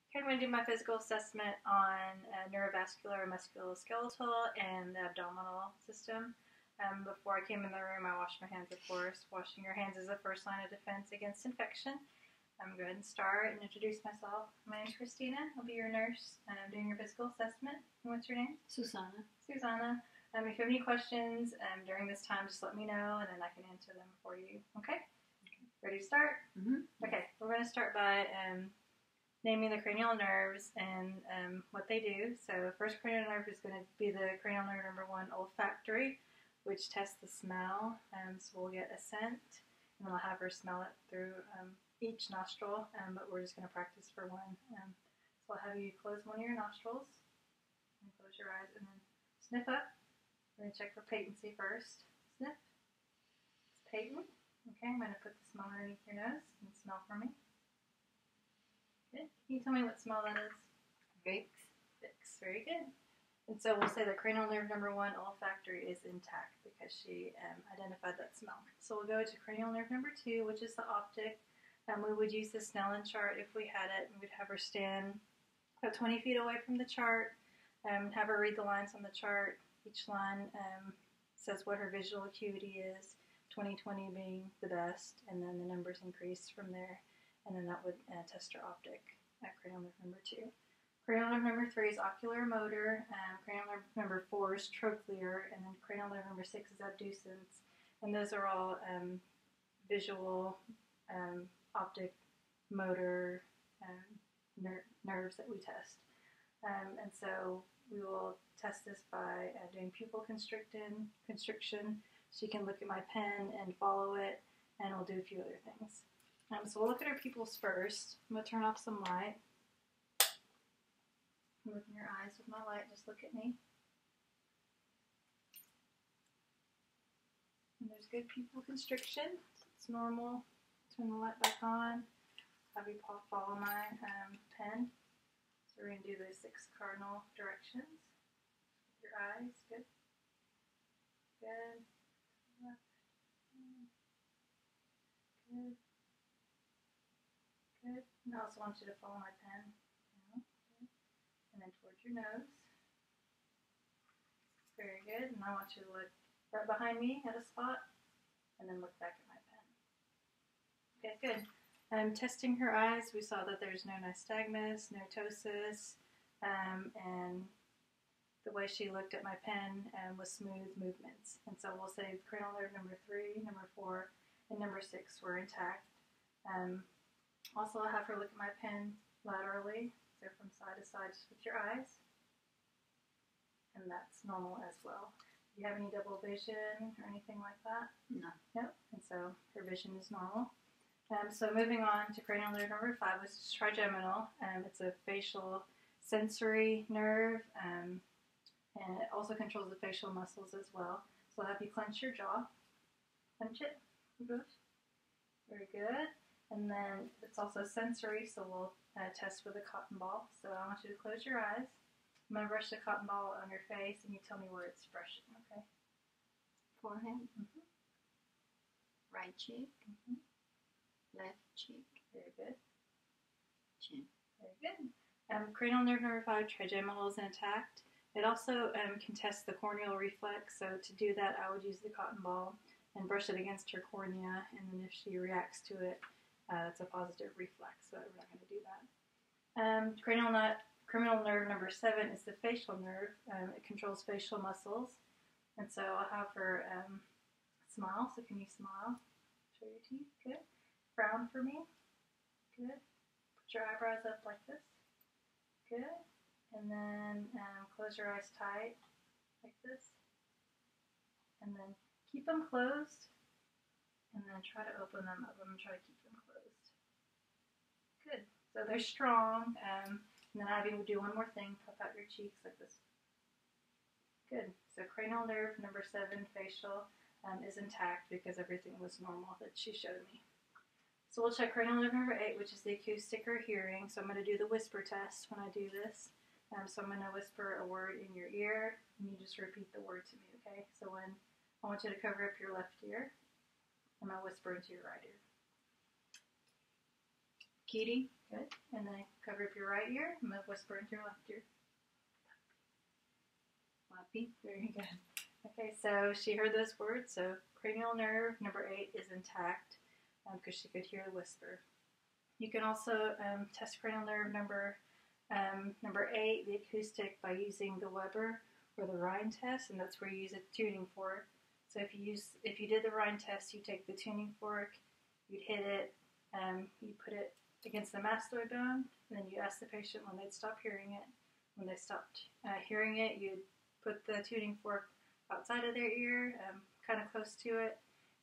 Okay, I'm going to do my physical assessment on neurovascular, musculoskeletal, and the abdominal system. Before I came in the room, I washed my hands, of course. Washing your hands is the first line of defense against infection. I'm going to go ahead and start and introduce myself. My name is Christina. I'll be your nurse doing your physical assessment. And what's your name? Susanna. Susanna. If you have any questions during this time, just let me know, and then I can answer them for you. Okay? Ready to start? Okay, we're going to start by naming the cranial nerves and what they do. So first cranial nerve is going to be the cranial nerve number 1, olfactory, which tests the smell. So we'll get a scent, and I'll have her smell it through each nostril, but we're just going to practice for one. So I'll have you close one of your nostrils, and close your eyes, and then sniff up. We're going to check for patency first. Sniff. It's patent. Okay, I'm going to put the smell underneath your nose and smell for me. Good. Can you tell me what smell that is? Vicks. Vicks. Very good. And so we'll say that cranial nerve number 1, olfactory, is intact because she identified that smell. So we'll go to cranial nerve number 2, which is the optic. We would use the Snellen chart if we had it. We would have her stand about 20 feet away from the chart, have her read the lines on the chart. Each line says what her visual acuity is, 20/20 being the best, and then the numbers increase from there. And then that would test her optic at cranial nerve number 2. Cranial nerve number 3 is ocular motor. Cranial nerve number 4 is trochlear, and then cranial nerve number 6 is abducens. And those are all visual, optic, motor nerves that we test. And so we will test this by doing pupil constriction. She can look at my pen and follow it, and we'll do a few other things. So we'll look at her pupils first. I'm going to turn off some light. Look in your eyes with my light. Just look at me. And there's good pupil constriction. It's normal. Turn the light back on. Have you follow my pen. So we're going to do the 6 cardinal directions. Your eyes. Good. Good. Left. Good. Good. And I also want you to follow my pen. Down. Good. And then towards your nose. Very good. And I want you to look right behind me at a spot, and then look back at my pen. Okay, good. Testing her eyes, we saw that there's no nystagmus, no ptosis, and the way she looked at my pen was smooth movements. And so we'll say cranial nerve number 3, number 4, and number 6 were intact. Also, I'll have her look at my pen laterally, so from side to side just with your eyes. And that's normal as well. Do you have any double vision or anything like that? No. Nope. And so her vision is normal. So moving on to cranial nerve number 5, which is trigeminal. It's a facial sensory nerve, and it also controls the facial muscles as well. So I'll have you clench your jaw. Clench it. Good. Very good. And then it's also sensory, so we'll test with a cotton ball. So I want you to close your eyes. I'm going to brush the cotton ball on your face, and you tell me where it's brushing, okay? Forehead. Right cheek. Left cheek. Very good. Chin. Very good. Cranial nerve number 5, trigeminal, is intact. It also can test the corneal reflex, so to do that I would use the cotton ball and brush it against her cornea, and then if she reacts to it, it's a positive reflex, so we're not going to do that. Cranial nerve number 7 is the facial nerve. It controls facial muscles, and so I'll have her smile. So can you smile? Show your teeth. Good. Frown for me. Good. Put your eyebrows up like this. Good. And then close your eyes tight like this. And then keep them closed. And then try to open them up. I'm going to try to keep them closed. Good. So they're strong. And then I will do one more thing. Puff out your cheeks like this. Good. So cranial nerve number 7, facial, is intact because everything was normal that she showed me. So we'll check cranial nerve number 8, which is the acoustic or hearing. So I'm going to do the whisper test when I do this. So I'm going to whisper a word in your ear, and you just repeat the word to me, okay? So when I want you to cover up your left ear, I'm going to whisper into your right ear. Kitty. Good. And then cover up your right ear. I'm going to whisper into your left ear. Puppy. Very good. Okay, so she heard those words. So cranial nerve number 8 is intact because she could hear the whisper. You can also test cranial nerve number 8, the acoustic, by using the Weber or the Rhine test, and that's where you use a tuning fork. So if you did the Rhine test, you take the tuning fork, you'd hit it, you put it against the mastoid bone, and then you ask the patient when they'd stop hearing it. When they stopped hearing it, you'd put the tuning fork outside of their ear, kind of close to it,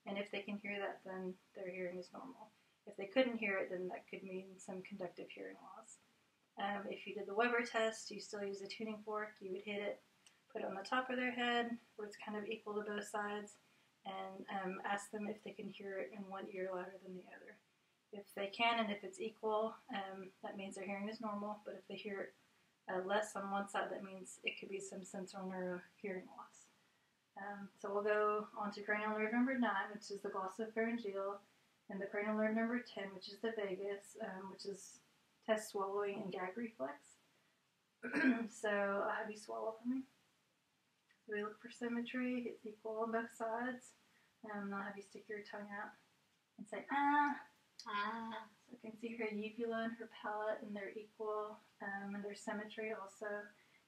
and if they can hear that, then their hearing is normal. If they couldn't hear it, then that could mean some conductive hearing loss. If you did the Weber test, you still use a tuning fork. You would hit it, put it on the top of their head where it's kind of equal to both sides, and ask them if they can hear it in one ear louder than the other. If they can, and if it's equal, that means their hearing is normal, but if they hear it less on one side, that means it could be some sensory nerve hearing loss. So we'll go on to cranial nerve number 9, which is the glossopharyngeal, and the cranial nerve number 10, which is the vagus, which is test swallowing and gag reflex. So I'll have you swallow for me. So we look for symmetry, it's equal on both sides. I'll have you stick your tongue out and say, ah. Ah. So I can see her uvula and her palate, and they're equal, and there's symmetry also.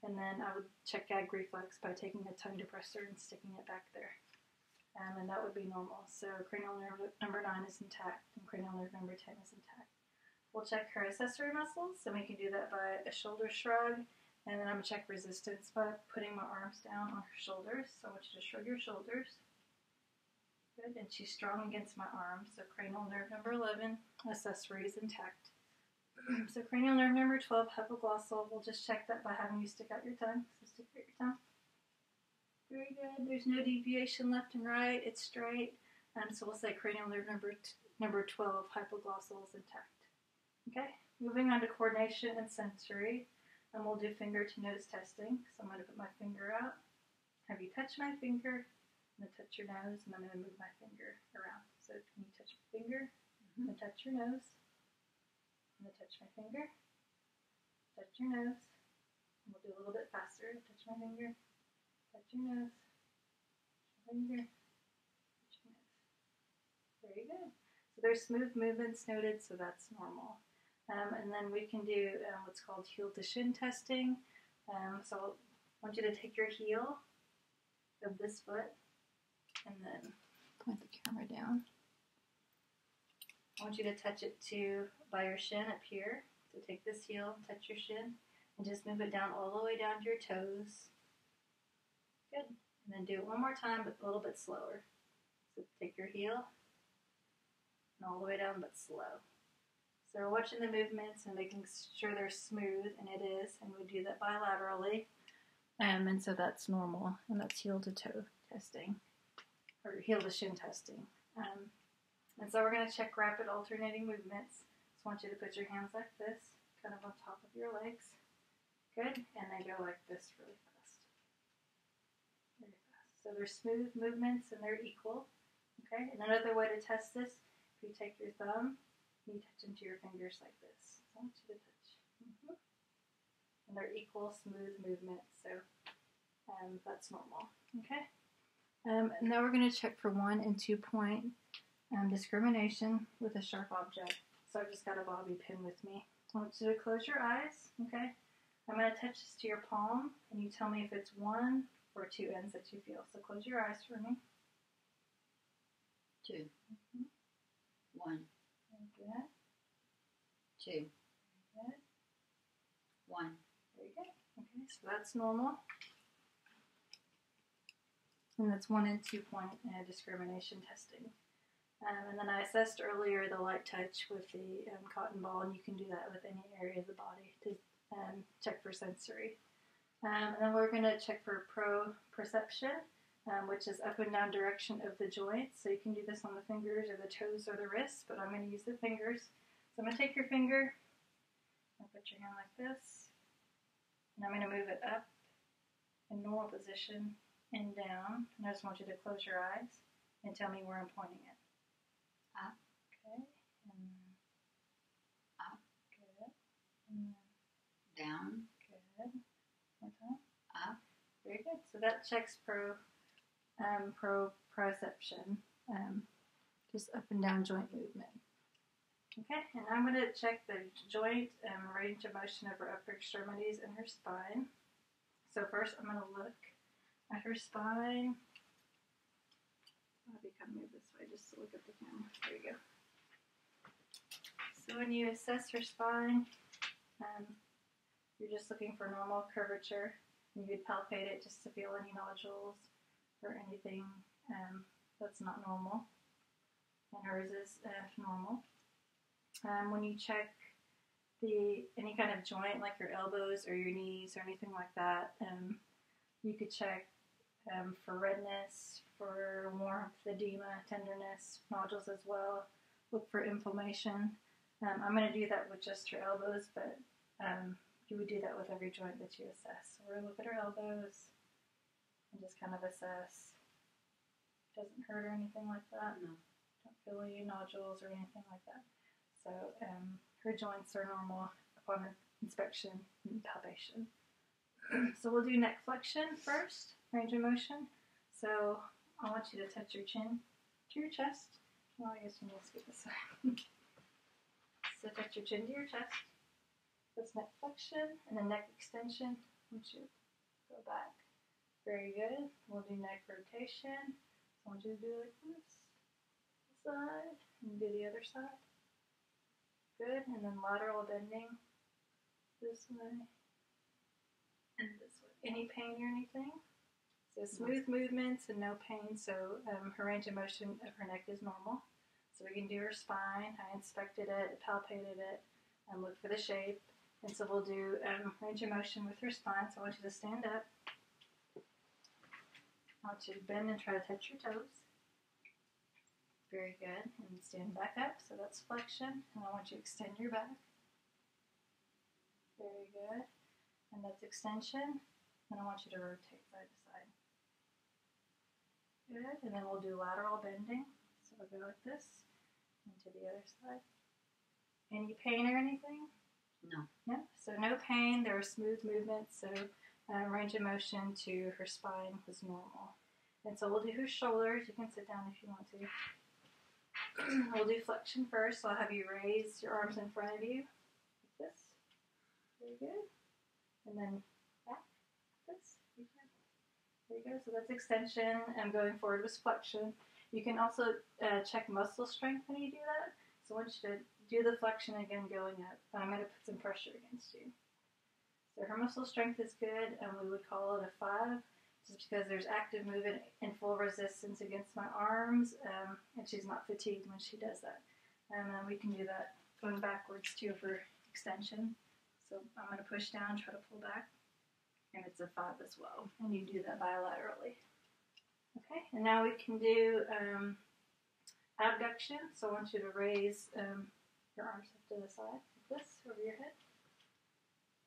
And then I would check gag reflex by taking a tongue depressor and sticking it back there. And that would be normal. So cranial nerve number 9 is intact, and cranial nerve number 10 is intact. We'll check her accessory muscles, and we can do that by a shoulder shrug. And then I'm going to check resistance by putting my arms down on her shoulders. So I want you to shrug your shoulders. Good, and she's strong against my arms. So cranial nerve number 11, accessory is intact. So cranial nerve number 12, hypoglossal, we'll just check that by having you stick out your tongue. So stick out your tongue. Very good. There's no deviation left and right. It's straight. So we'll say cranial nerve number 12, hypoglossal is intact. Okay, moving on to coordination and sensory. And we'll do finger to nose testing. So I'm going to put my finger out, have you touch my finger, I'm going to touch your nose, and I'm going to move my finger around. So can you touch my finger? I'm going to touch your nose. I'm going to touch my finger, touch your nose. And we'll do a little bit faster. Touch my finger, touch your nose, touch your finger, touch your nose. Very good. So there's smooth movements noted, so that's normal. And then we can do what's called heel to shin testing. So I want you to take your heel of this foot and then point the camera down. I want you to touch it by your shin up here. So take this heel, touch your shin, and just move it down all the way down to your toes. Good. And then do it one more time, but a little bit slower. So take your heel and all the way down, but slow. So we're watching the movements and making sure they're smooth, and it is, and we do that bilaterally. And so that's normal, and that's heel to toe testing, or heel to shin testing. And so we're going to check rapid alternating movements. So I want you to put your hands like this, kind of on top of your legs. Good, and then go like this really fast. Very fast. So they're smooth movements and they're equal. Okay, and another way to test this, if you take your thumb, you touch into your fingers like this. So I want you to touch. And they're equal, smooth movements, so that's normal. Okay. And now we're going to check for 1 and 2 point discrimination with a sharp object. So I've just got a bobby pin with me. I want you to close your eyes. Okay. I'm going to touch this to your palm, and you tell me if it's 1 or 2 ends that you feel. So close your eyes for me. 2. 1. Good. 2. Good. 1. Very good. Okay, so that's normal. And that's 1 and 2 point discrimination testing. And then I assessed earlier the light touch with the cotton ball, and you can do that with any area of the body to check for sensory. And then we're going to check for proprioception, which is up and down direction of the joints. So you can do this on the fingers or the toes or the wrists, but I'm going to use the fingers. So I'm going to take your finger and put your hand like this, and I'm going to move it up in normal position and down. And I just want you to close your eyes and tell me where I'm pointing it. Up. Okay. And up. Good. Down. Good. One time. Up. Very good. So that checks proprioception, just up and down joint movement. Okay, and I'm going to check the joint range of motion of her upper extremities and her spine. So first I'm going to look at her spine. I'll kind of move this way just to look at the camera. There you go. So when you assess her spine, you're just looking for normal curvature. And you would palpate it just to feel any nodules or anything that's not normal. And hers is normal. When you check any kind of joint, like your elbows or your knees or anything like that, you could check for redness, for warmth, edema, tenderness, nodules as well. Look for inflammation. I'm going to do that with just her elbows, but you would do that with every joint that you assess. So we're going to look at her elbows and just kind of assess. Doesn't hurt or anything like that. No. Don't feel any nodules or anything like that. So her joints are normal upon inspection and palpation. So we'll do neck flexion first, range of motion. So I want you to touch your chin to your chest. Well, I guess you need to skip this way. So touch your chin to your chest. That's neck flexion, and then neck extension. I want you to go back. Very good. We'll do neck rotation. So I want you to do like this side, and do the other side. Good, and then lateral bending this way and this way. Any pain or anything? So smooth movements and no pain. So her range of motion of her neck is normal. So we can do her spine. I inspected it, palpated it, and looked for the shape. And so we'll do range of motion with her spine. So I want you to stand up. I want you to bend and try to touch your toes. Very good. And stand back up. So that's flexion. And I want you to extend your back. Very good. And that's extension. And I want you to rotate side to side. Good. And then we'll do lateral bending. So we'll go like this. And to the other side. Any pain or anything? No. No. So no pain. There were smooth movements. So range of motion to her spine was normal. And so we'll do her shoulders. You can sit down if you want to. We'll do flexion first. So I'll have you raise your arms in front of you, like this. Very good. And then back, like this. There you go. So that's extension. And going forward was flexion. You can also check muscle strength when you do that. So I want you to do the flexion again going up. But I'm going to put some pressure against you. So her muscle strength is good, and we would call it a 5. Just because there's active movement and full resistance against my arms, and she's not fatigued when she does that. And then we can do that going backwards too for extension. So I'm going to push down, try to pull back, and it's a 5 as well. And you do that bilaterally. Okay, and now we can do abduction. So I want you to raise your arms up to the side, like this, over your head.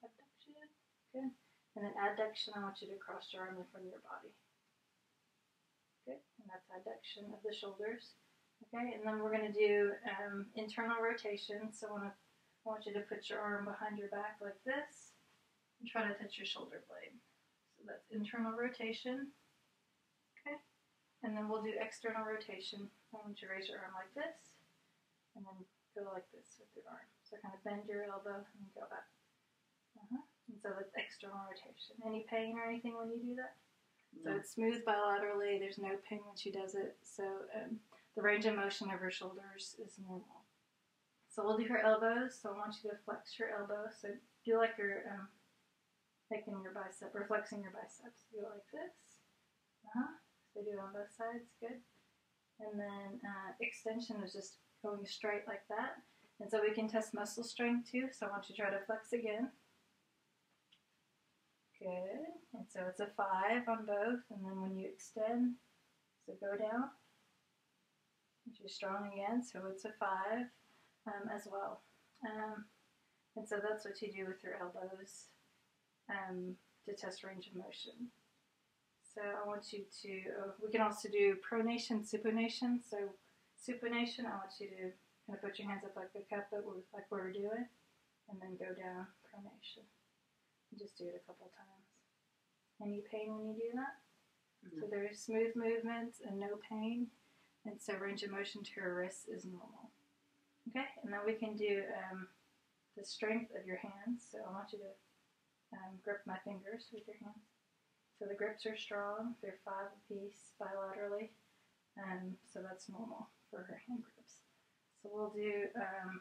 Abduction, good. And then adduction, I want you to cross your arm in front of your body. Good, and that's adduction of the shoulders. Okay, and then we're going to do internal rotation. So I want you to put your arm behind your back like this and try to touch your shoulder blade. So that's internal rotation. Okay, and then we'll do external rotation. I want you to raise your arm like this and then go like this with your arm. So kind of bend your elbow and go back. And so that's external rotation. Any pain or anything when you do that? No. So it's smooth bilaterally. There's no pain when she does it. So the range of motion of her shoulders is normal. So we'll do her elbows. So I want you to flex your elbow. So do like you're making your bicep or flexing your biceps. Go like this. So do it on both sides. Good. And then extension is just going straight like that. And so we can test muscle strength too. So I want you to try to flex again. Good. And so it's a 5 on both. And then when you extend, so go down. And you're strong again. So it's a 5 as well. And so that's what you do with your elbows to test range of motion. So I want you to, we can also do pronation, supination. So supination, I want you to kind of put your hands up like a cup, like we were doing, and then go down, pronation. Just do it a couple times. Any pain when you do that? No. So there's smooth movements and no pain. And so range of motion to her wrists is normal. Okay, and then we can do the strength of your hands. So I want you to grip my fingers with your hands. So the grips are strong. They're 5 apiece bilaterally. So that's normal for her hand grips. So we'll do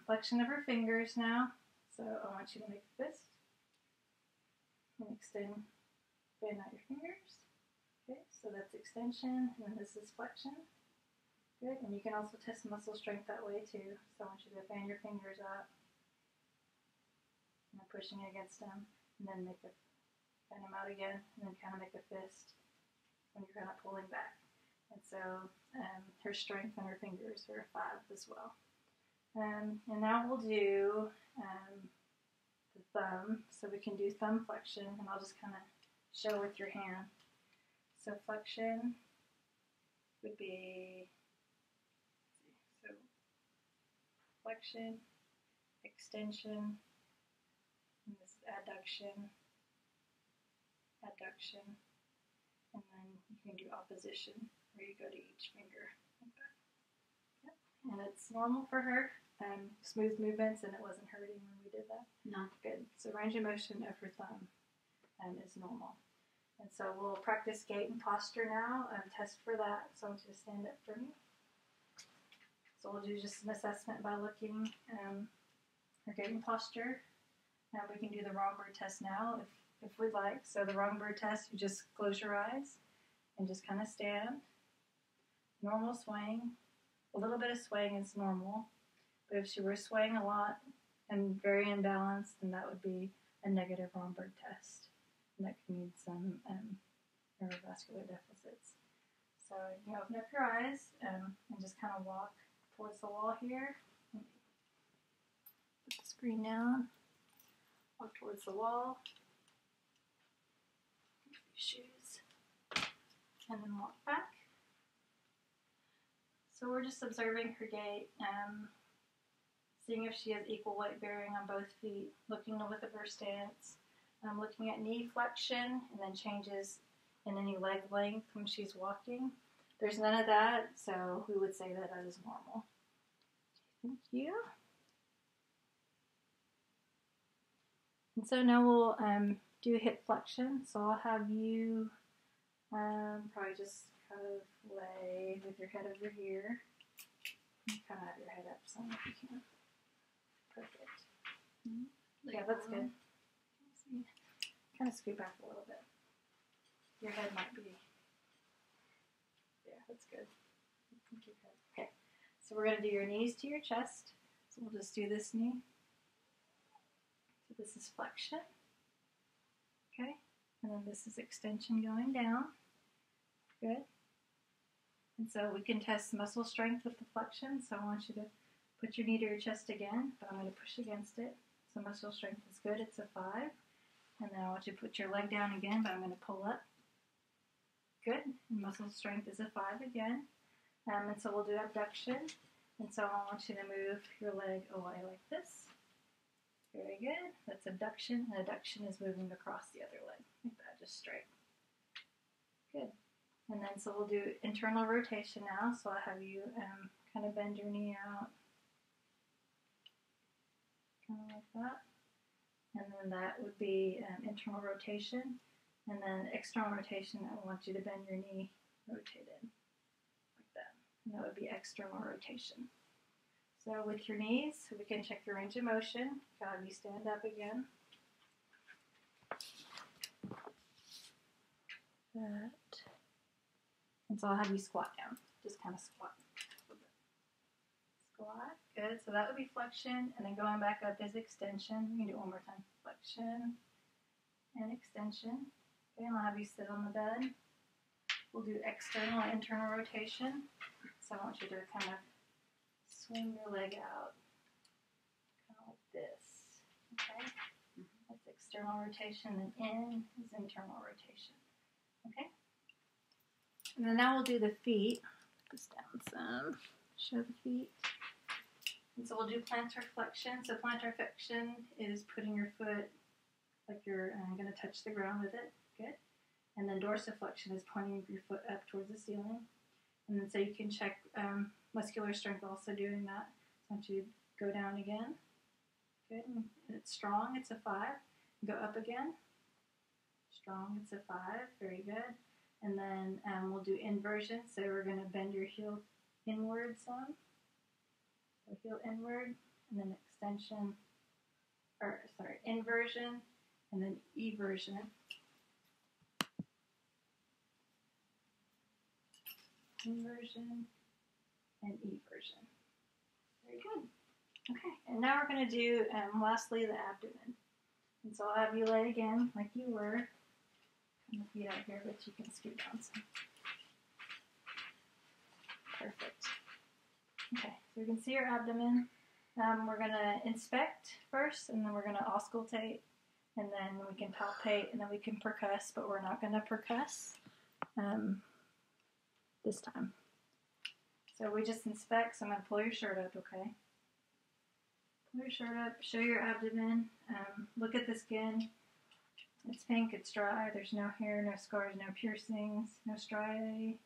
flexion of her fingers now. So I want you to make a fist. And extend, fan out your fingers. Okay, so that's extension, and then this is flexion. Good, and you can also test muscle strength that way too. So I want you to fan your fingers out. And pushing against them, and then fan them out again, and then kind of make a fist when you're kind of pulling back. And so her strength and her fingers are 5 as well. And now we'll do the thumb. So we can do thumb flexion, and I'll just kind of show with your hand. So flexion would be, so flexion, extension, and this is adduction, adduction, and then you can do opposition, where you go to each finger like that. Yep. And it's normal for her, smooth movements, and it wasn't hurting when we did that. No. Good. So range of motion of her thumb is normal. And so we'll practice gait and posture now, test for that. So I want you to stand up for me. So we'll do just an assessment by looking her gait and posture. Now we can do the wrong bird test now if we'd like. So the wrong bird test, you just close your eyes and just kind of stand. Normal swaying. A little bit of swaying is normal. But if she were swaying a lot and very imbalanced, then that would be a negative wrong bird test. And that could mean some neurovascular deficits. So you can open up your eyes and just kind of walk towards the wall here. Put the screen down. Walk towards the wall. Shoes. And then walk back. So we're just observing her gait, seeing if she has equal weight bearing on both feet, looking to width of her stance, looking at knee flexion, and then changes in any leg length when she's walking. There's none of that, so we would say that is normal. Thank you. And so now we'll do hip flexion. So I'll have you probably just kind of lay with your head over here. Kind of have your head up some if you can. Perfect. Yeah, that's good. Kind of scoot back a little bit. Your head might be. Yeah, that's good. Okay, so we're going to do your knees to your chest. So we'll just do this knee. So this is flexion. Okay, and then this is extension going down. Good. And so we can test muscle strength with the flexion. So I want you to put your knee to your chest again, but I'm going to push against it. So muscle strength is good. It's a 5. And then I want you to put your leg down again, but I'm going to pull up. Good. And muscle strength is a 5 again. And so we'll do abduction. And so I want you to move your leg away like this. Very good. That's abduction. And adduction is moving across the other leg. Like that, just straight. Good. And then so we'll do internal rotation now. So I'll have you kind of bend your knee out. Kind of like that. And then that would be internal rotation. And then external rotation, I want you to bend your knee, rotated like that. And that would be external rotation. So with your knees, we can check your range of motion. Have you stand up again. That. And so I'll have you squat down. Just kind of squat. Squat. Good. So that would be flexion. And then going back up is extension. We can do it one more time. Flexion and extension. Okay, and I'll have you sit on the bed. We'll do external and internal rotation. So I want you to kind of swing your leg out. Kind of like this. Okay? That's external rotation. And in is internal rotation. Okay? And then now we'll do the feet. Put this down some. Show the feet. And so we'll do plantar flexion. So plantar flexion is putting your foot like you're going to touch the ground with it. Good. And then dorsiflexion is pointing your foot up towards the ceiling. And then so you can check muscular strength also doing that. So I want you to go down again. Good. And it's strong. It's a 5. Go up again. Strong. It's a 5. Very good. And then we'll do inversion. So we're going to bend your heel inward some. So heel inward. And then extension. Inversion. And then eversion. Inversion and eversion. Very good. Okay, and now we're going to do, lastly, the abdomen. And so I'll have you lay again like you were. And the feet out here, but you can scoot down some. Perfect. Okay, so you can see your abdomen. We're going to inspect first, and then we're going to auscultate, and then we can palpate, and then we can percuss, but we're not going to percuss this time. So we just inspect, so I'm going to pull your shirt up, okay? Pull your shirt up, show your abdomen, look at the skin. It's pink, it's dry, there's no hair, no scars, no piercings, no striae,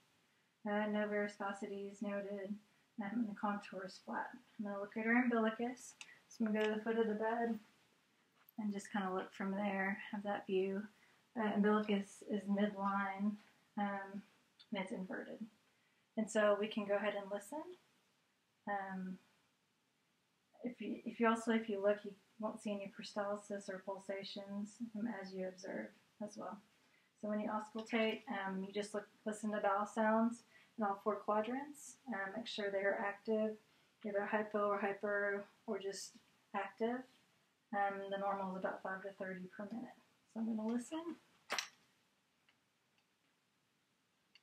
no varicosities noted, and the contour is flat. I'm going to look at her umbilicus, so I'm going to go to the foot of the bed and just kind of look from there, have that view. Umbilicus is midline, and it's inverted. And so we can go ahead and listen. If you look, you won't see any peristalsis or pulsations as you observe as well. So when you auscultate, you just listen to bowel sounds in all 4 quadrants. Make sure they are active, either hypo or hyper or just active. The normal is about 5 to 30 per minute. So I'm going to listen.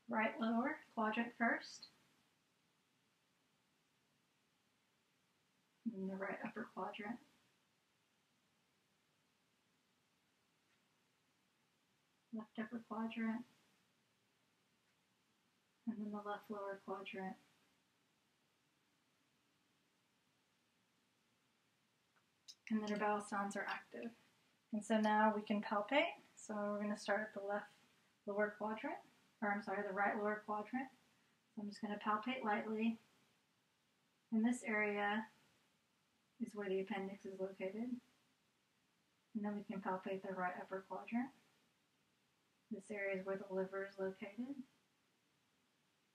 Right lower quadrant first. And then the right upper quadrant. Left upper quadrant. And then the left lower quadrant. And then our bowel sounds are active. And so now we can palpate. So we're going to start at the left lower quadrant. The right lower quadrant. So I'm just going to palpate lightly. And this area is where the appendix is located. And then we can palpate the right upper quadrant. This area is where the liver is located.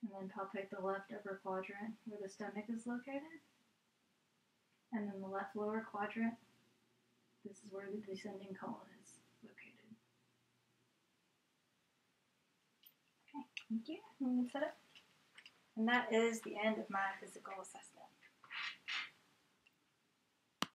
And then palpate the left upper quadrant where the stomach is located. And then the left lower quadrant, this is where the descending colon is located. Okay, thank you. I'm going to set up. And that is the end of my physical assessment.